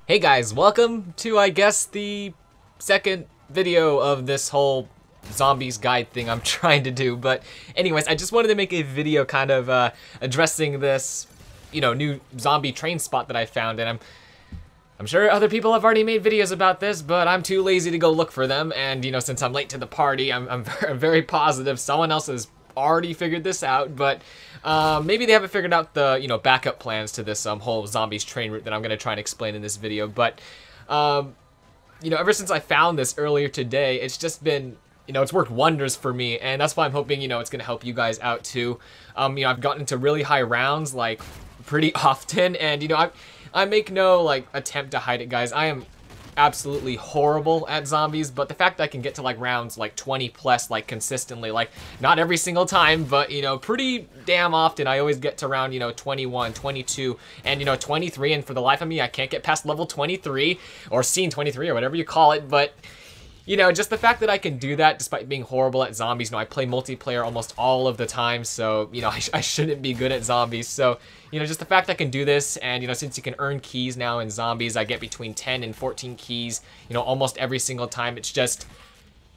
Hey guys, welcome to, I guess, the second video of this whole zombies guide thing I'm trying to do. But anyways, I just wanted to make a video kind of addressing this, new zombie train spot that I found. And I'm sure other people have already made videos about this, but I'm too lazy to go look for them. And, since I'm late to the party, I'm very positive someone else has already figured this out. But maybe they haven't figured out the, backup plans to this whole zombies train route that I'm going to try and explain in this video. But, ever since I found this earlier today, it's just been, it's worked wonders for me. And that's why I'm hoping, it's going to help you guys out too. I've gotten into really high rounds, like, pretty often. And, I make no, attempt to hide it, guys. I am absolutely horrible at zombies, but the fact that I can get to rounds 20 plus consistently, not every single time, but pretty damn often, I always get to round 21, 22, and 23, and for the life of me I can't get past level 23 or scene 23 or whatever you call it. But just the fact that I can do that despite being horrible at zombies. I play multiplayer almost all of the time, so, I shouldn't be good at zombies. So, just the fact I can do this, and, since you can earn keys now in zombies, I get between 10 and 14 keys, almost every single time. It's just,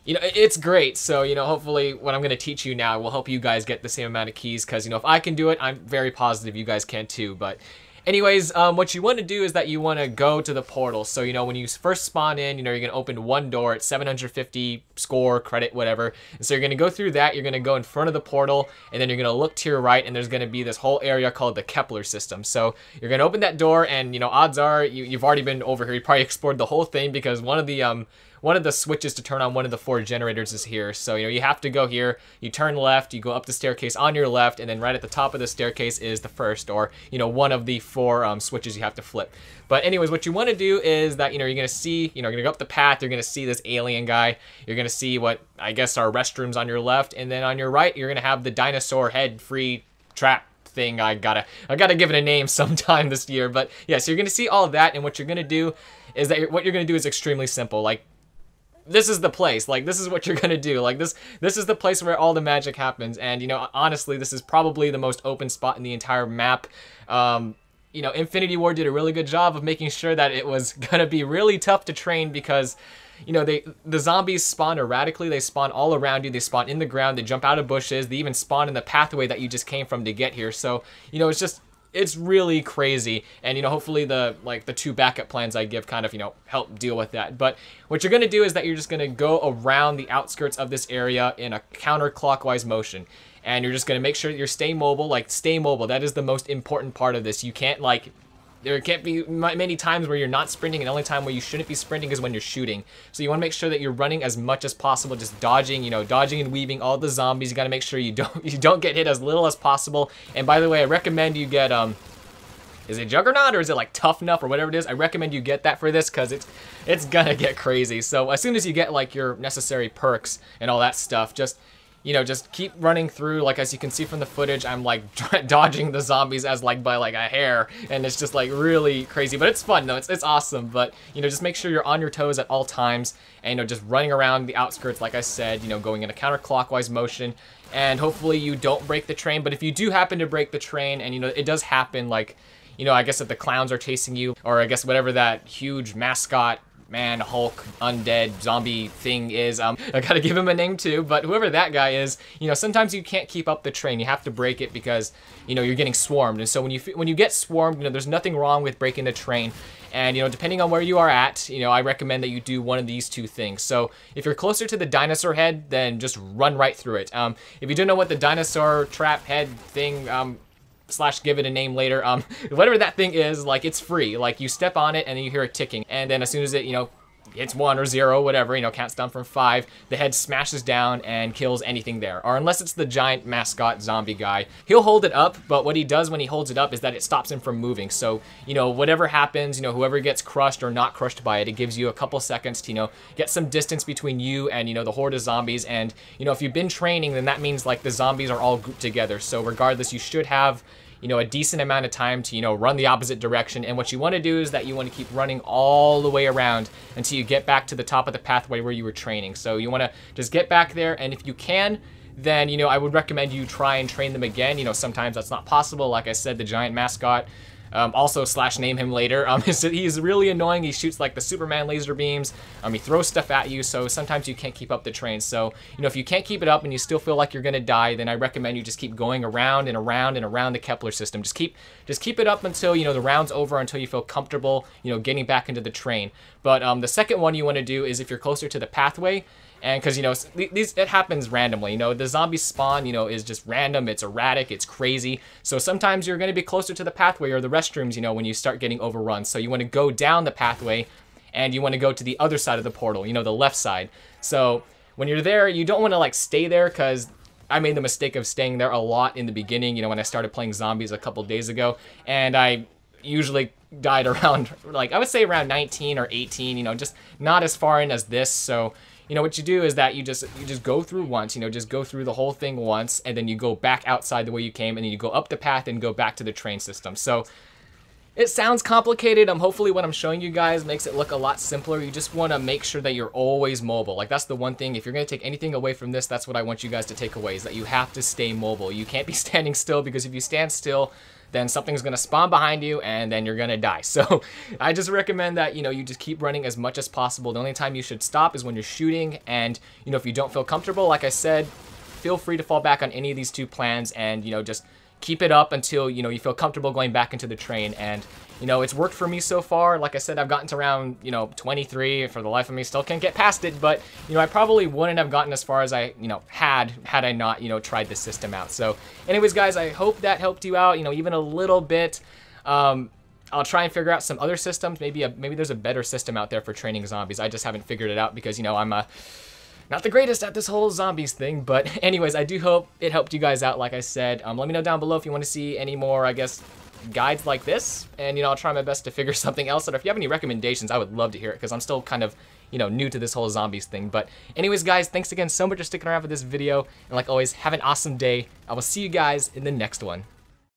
it's great. So, hopefully what I'm going to teach you now will help you guys get the same amount of keys, because, if I can do it, I'm very positive you guys can too. But anyways, what you want to do is that you want to go to the portal. So, when you first spawn in, you're going to open one door at 750 score, credit, whatever. And so you're going to go through that, you're going to go in front of the portal, and then you're going to look to your right, and there's going to be this whole area called the Kepler system. So you're going to open that door, and, odds are you've already been over here. You probably explored the whole thing, because one of the switches to turn on one of the 4 generators is here. So, you have to go here, you turn left, you go up the staircase on your left, and then right at the top of the staircase is the first, or, one of the 4 switches you have to flip. But anyways, what you want to do is that, you're going to see, you're going to go up the path, you're going to see this alien guy, you're going to see what I guess are restrooms on your left, and then on your right, you're going to have the dinosaur head-free trap thing. I gotta give it a name sometime this year. But yeah, so you're going to see all of that, and what you're going to do is that what you're going to do is extremely simple. This is the place. This is what you're gonna do. This is the place where all the magic happens. And honestly, this is probably the most open spot in the entire map. Infinity Ward did a really good job of making sure that it was gonna be really tough to train, because the zombies spawn erratically. They spawn all around you. They spawn in the ground. They jump out of bushes. They even spawn in the pathway that you just came from to get here. So it's really crazy. And hopefully the 2 backup plans I give kind of help deal with that. But what you're going to do is that you're just going to go around the outskirts of this area in a counterclockwise motion, and you're just going to make sure that you're stay mobile. Stay mobile. That is the most important part of this. You can't there can't be many times where you're not sprinting, and the only time where you shouldn't be sprinting is when you're shooting. So you want to make sure that you're running as much as possible, just dodging, dodging and weaving all the zombies. You got to make sure you don't get hit as little as possible. And by the way, I recommend you get is it Juggernaut or is it Tough Enough or whatever it is? I recommend you get that for this, because it's gonna get crazy. So as soon as you get your necessary perks and all that stuff, just keep running through. As you can see from the footage, I'm dodging the zombies as by a hair, and it's just really crazy. But it's fun though. It's awesome. But just make sure you're on your toes at all times, and just running around the outskirts, like I said, going in a counterclockwise motion, and hopefully you don't break the train. But if you do happen to break the train, and it does happen, I guess if the clowns are chasing you, or I guess whatever that huge mascot man, Hulk, undead, zombie thing is. I gotta give him a name too, but whoever that guy is, sometimes you can't keep up the train. You have to break it because, you're getting swarmed. And so when you get swarmed, there's nothing wrong with breaking the train. And, depending on where you are at, I recommend that you do one of these 2 things. So if you're closer to the dinosaur head, then just run right through it. If you don't know what the dinosaur trap head thing, / give it a name later, whatever that thing is, it's free. You step on it and then you hear it ticking, and then as soon as it hits 1 or 0, whatever, counts down from 5, the head smashes down and kills anything there. Or unless it's the giant mascot zombie guy, he'll hold it up, but what he does when he holds it up is that it stops him from moving. So whatever happens, whoever gets crushed or not crushed by it, it gives you a couple seconds to get some distance between you and the horde of zombies. And if you've been training, then that means the zombies are all grouped together. So regardless, you should have a decent amount of time to, run the opposite direction. And what you want to do is that you want to keep running all the way around until you get back to the top of the pathway where you were training. So you want to just get back there, and if you can, then, I would recommend you try and train them again. Sometimes that's not possible. Like I said, the giant mascot Also slash name him later. He's really annoying. He shoots like the Superman laser beams. He throws stuff at you, so sometimes you can't keep up the train. So, you know, if you can't keep it up and you still feel like you're gonna die, then I recommend you just keep going around and around and around the Kepler system. Just keep it up until, you know, the round's over, until you feel comfortable, you know, getting back into the train. But the second one you want to do is if you're closer to the pathway. And because, you know, it happens randomly. You know, the zombie spawn, you know, is just random. It's erratic. It's crazy. So sometimes you're going to be closer to the pathway or the restrooms, you know, when you start getting overrun. So you want to go down the pathway and you want to go to the other side of the portal, you know, the left side. So when you're there, you don't want to like stay there, because I made the mistake of staying there a lot in the beginning, you know, when I started playing zombies a couple days ago. And I usually died around, like, I would say around 19 or 18, you know, just not as far in as this. So, you know, what you do is that you just go through once, you know, just go through the whole thing once, and then you go back outside the way you came, and then you go up the path and go back to the train system. So it sounds complicated. Hopefully what I'm showing you guys makes it look a lot simpler. You just want to make sure that you're always mobile. Like, that's the one thing. If you're going to take anything away from this, that's what I want you guys to take away, is that you have to stay mobile. You can't be standing still, because if you stand still, then something's going to spawn behind you, and then you're going to die. So I just recommend that, you know, you just keep running as much as possible. The only time you should stop is when you're shooting, and, you know, if you don't feel comfortable, like I said, feel free to fall back on any of these two plans, and, you know, just keep it up until, you know, you feel comfortable going back into the train. And, you know, it's worked for me so far. Like I said, I've gotten to around, you know, 23. For the life of me, still can't get past it. But, you know, I probably wouldn't have gotten as far as I, you know, had I not, you know, tried this system out. So anyways, guys, I hope that helped you out, you know, even a little bit. I'll try and figure out some other systems. Maybe there's a better system out there for training zombies. I just haven't figured it out, because, you know, I'm not the greatest at this whole zombies thing. But anyways, I do hope it helped you guys out, like I said. Let me know down below if you want to see any more, I guess, guides like this. And, you know, I'll try my best to figure something else out. If you have any recommendations, I would love to hear it, because I'm still kind of, you know, new to this whole zombies thing. But anyways, guys, thanks again so much for sticking around for this video. And like always, have an awesome day. I will see you guys in the next one.